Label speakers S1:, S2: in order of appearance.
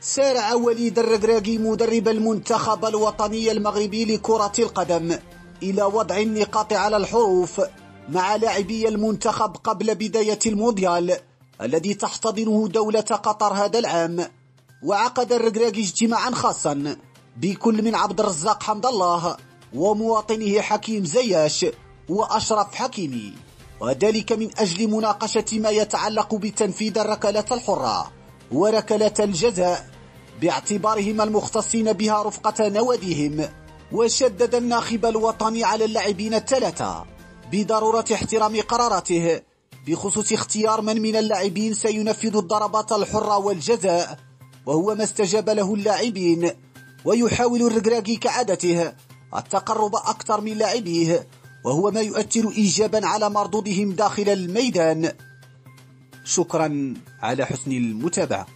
S1: سارع وليد الركراكي مدرب المنتخب الوطني المغربي لكرة القدم إلى وضع النقاط على الحروف مع لاعبي المنتخب قبل بداية المونديال الذي تحتضنه دولة قطر هذا العام. وعقد الركراكي اجتماعا خاصا بكل من عبد الرزاق حمد الله ومواطنه حكيم زياش وأشرف حكيمي، وذلك من أجل مناقشة ما يتعلق بتنفيذ الركلات الحرة وركلات الجزاء باعتبارهم المختصين بها رفقة نواديهم. وشدد الناخب الوطني على اللاعبين الثلاثة بضرورة احترام قراراته بخصوص اختيار من اللاعبين سينفذ الضربات الحرة والجزاء، وهو ما استجاب له اللاعبين. ويحاول الركراكي كعادته التقرب أكثر من لاعبيه، وهو ما يؤثر إيجابا على مردودهم داخل الميدان. شكرا على حسن المتابعة.